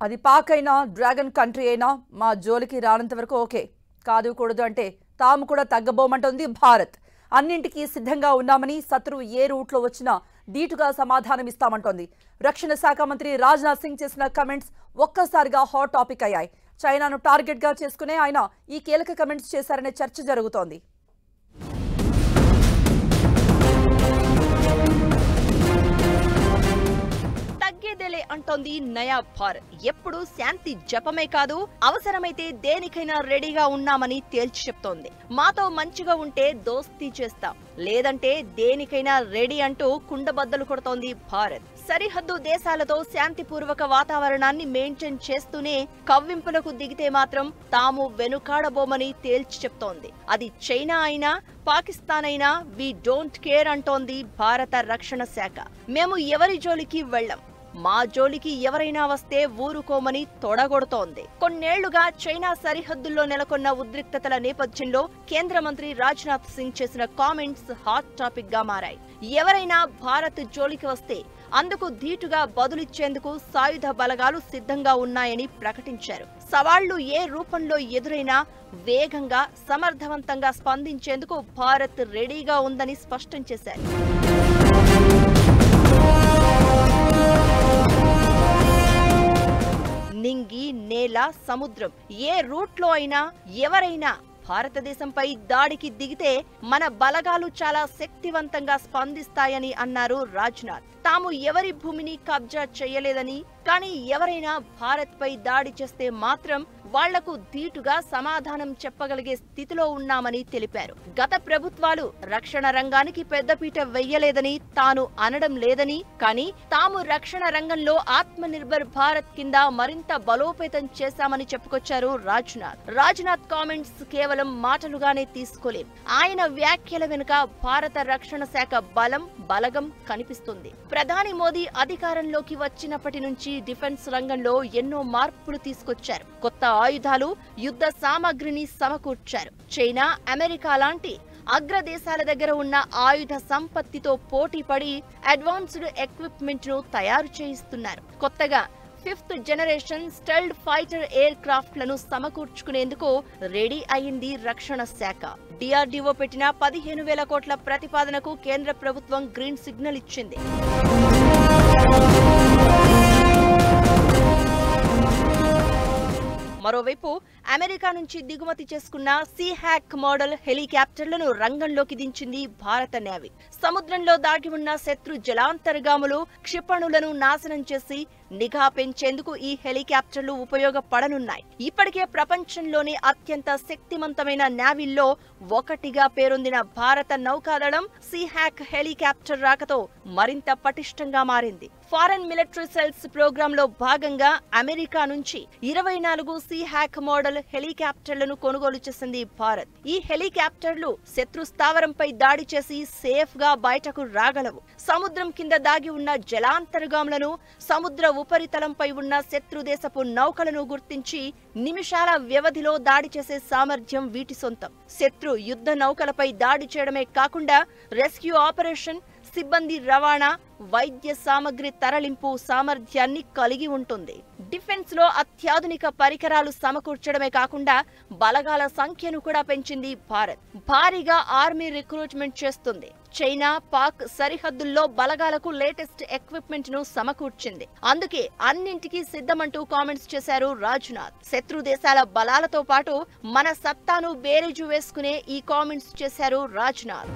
అది పాక్ అయినా dragon country అయినా మా జోలికి రానంత వరకు ఓకే, కాదు కూడదు అంటే తాము కూడా తగ్గబోమంటోంది భారత్. అన్నింటికీ సిద్ధంగా ఉన్నామని, శత్రువు ఏ రూట్లో వచ్చినా ధీటుగా సమాధానం ఇస్తామంటోంది. రక్షణ శాఖ మంత్రి రాజ్నాథ్ సింగ్ చేసిన కమెంట్స్ ఒక్కసారిగా హాట్ టాపిక్ అయ్యాయి. చైనాను టార్గెట్గా చేసుకునే ఆయన ఈ కీలక కమెంట్స్ చేశారనే చర్చ జరుగుతోంది. తగ్గేదేలే అంటోంది నయా భారత్. ఎప్పుడు శాంతి జపమే కాదు, అవసరమైతే దేనికైనా రెడీగా ఉన్నామని తేల్చి చెప్తోంది. మాతో మంచిగా ఉంటే దోస్తీ చేస్తాం, లేదంటే దేనికైనా రెడీ అంటూ కుండబద్దలు కొడుతోంది భారత్. సరిహద్దు దేశాలతో శాంతిపూర్వక వాతావరణాన్ని మెయింటైన్ చేస్తూనే కవ్వింపులకు దిగితే మాత్రం తాము వెనుకాడబోమని తేల్చి చెప్తోంది. అది చైనా అయినా పాకిస్తాన్ అయినా వి డోంట్ కేర్ అంటోంది భారత రక్షణ శాఖ. మేము ఎవరి జోలికి వెళ్లం, మా జోలికి ఎవరైనా వస్తే ఊరుకోమని తొడగొడుతోంది. కొన్నేళ్లుగా చైనా సరిహద్దుల్లో నెలకొన్న ఉద్రిక్తతల నేపథ్యంలో కేంద్ర మంత్రి రాజ్నాథ్ సింగ్ చేసిన కామెంట్స్ హాట్ టాపిక్ గా మారాయి. ఎవరైనా భారత్ జోలికి వస్తే అందుకు ధీటుగా బదులిచ్చేందుకు సాయుధ బలగాలు సిద్ధంగా ఉన్నాయని ప్రకటించారు. సవాళ్లు ఏ రూపంలో ఎదురైనా వేగంగా సమర్థవంతంగా స్పందించేందుకు భారత్ రెడీగా ఉందని స్పష్టం చేశారు. నింగి, నేల, సముద్రం ఏ రూట్లో అయినా ఎవరైనా భారతదేశంపై దాడికి దిగితే మన బలగాలు చాలా శక్తివంతంగా స్పందిస్తాయని అన్నారు రాజ్నాథ్. తాము ఎవరి భూమిని కబ్జా చేయలేదని, కానీ ఎవరైనా భారత్ పై దాడి చేస్తే మాత్రం వాళ్లకు ధీటుగా సమాధానం చెప్పగలిగే స్థితిలో ఉన్నామని తెలిపారు. గత ప్రభుత్వాలు రక్షణ రంగానికి పెద్దపీట వెయ్యలేదని తాను అనడం లేదని, కానీ తాము రక్షణ రంగంలో ఆత్మ నిర్భర్ భారత్ కింద మరింత బలోపేతం చేశామని చెప్పుకొచ్చారు రాజ్నాథ్. రాజ్నాథ్ కామెంట్స్ కేవలం మాటలుగానే తీసుకోలేం. ఆయన వ్యాఖ్యల వెనుక భారత రక్షణ శాఖ బలగం కనిపిస్తుంది. ప్రధాని మోదీ అధికారంలోకి వచ్చినప్పటి నుంచి డిఫెన్స్ రంగంలో ఎన్నో మార్పులు తీసుకొచ్చారు. కొత్త ఆయుధాలు, యుద్ధ సామగ్రిని సమకూర్చారు. చైనా, అమెరికా లాంటి అగ్రదేశాల దగ్గర ఉన్న ఆయుధ సంపత్తితో పోటీపడి అడ్వాన్స్డ్ ఎక్విప్మెంట్ ను తయారు చేయిస్తున్నారు. కొత్తగా 5th generation stealth fighter air craft లను సమకూర్చుకునేందుకు రెడీ అయింది రక్షణ శాఖ. డిఆర్డీఓ పెట్టిన 15,000 కోట్ల ప్రతిపాదనకు కేంద్ర ప్రభుత్వం గ్రీన్ సిగ్నల్ ఇచ్చింది. మరోవైపు అమెరికా నుంచి దిగుమతి చేసుకున్న సీహాక్ మోడల్ హెలికాప్టర్లను రంగంలోకి దించింది భారత నేవీ. సముద్రంలో దాగి ఉన్న శత్రు జలాంతర్గాములు, క్షిపణులను నాశనం చేసి నిఘా పెంచేందుకు ఈ హెలికాప్టర్లు ఉపయోగపడనున్నాయి. ఇప్పటికే ప్రపంచంలోనే అత్యంత శక్తివంతమైన నేవీల్లో ఒకటిగా పేరొందిన భారత నౌకాదళం సీహాక్ హెలికాప్టర్ రాకతో మరింత పటిష్టంగా మారింది. ఫారెన్ మిలిటరీ సెల్స్ ప్రోగ్రామ్ లో భాగంగా అమెరికా నుంచి 24 సీహాక్ మోడల్ హెలికాప్టర్లను కొనుగోలు చేసింది భారత్. ఈ హెలికాప్టర్లు శత్రు స్థావరంపై దాడి చేసి సేఫ్ గా బయటకు రాగలవు. సముద్రం కింద దాగి ఉన్న జలాంతర్గాములను, సముద్ర ఉపరితలంపై ఉన్న శత్రు దేశపు నౌకలను గుర్తించి నిమిషాల వ్యవధిలో దాడి చేసే సామర్థ్యం వీటి సొంతం. శత్రు యుద్ధ నౌకలపై దాడి చేయడమే కాకుండా రెస్క్యూ ఆపరేషన్, సిబ్బంది రవాణా, వైద్య సామగ్రి తరలింపు సామర్థ్యాన్ని కలిగి ఉంటుంది. డిఫెన్స్ లో అత్యాధునిక పరికరాలు సమకూర్చడమే కాకుండా బలగాల సంఖ్యను కూడా పెంచింది భారత్. భారీగా ఆర్మీ రిక్రూట్మెంట్ చేస్తుంది. చైనా, పాక్ సరిహద్దుల్లో బలగాలకు లేటెస్ట్ ఎక్విప్మెంట్ ను సమకూర్చింది. అందుకే అన్నింటికీ సిద్ధమంటూ కామెంట్స్ చేశారు రాజ్నాథ్. శత్రు దేశాల బలాలతో పాటు మన సత్తాను బేరీజు వేసుకునే ఈ కామెంట్స్ చేశారు రాజ్నాథ్.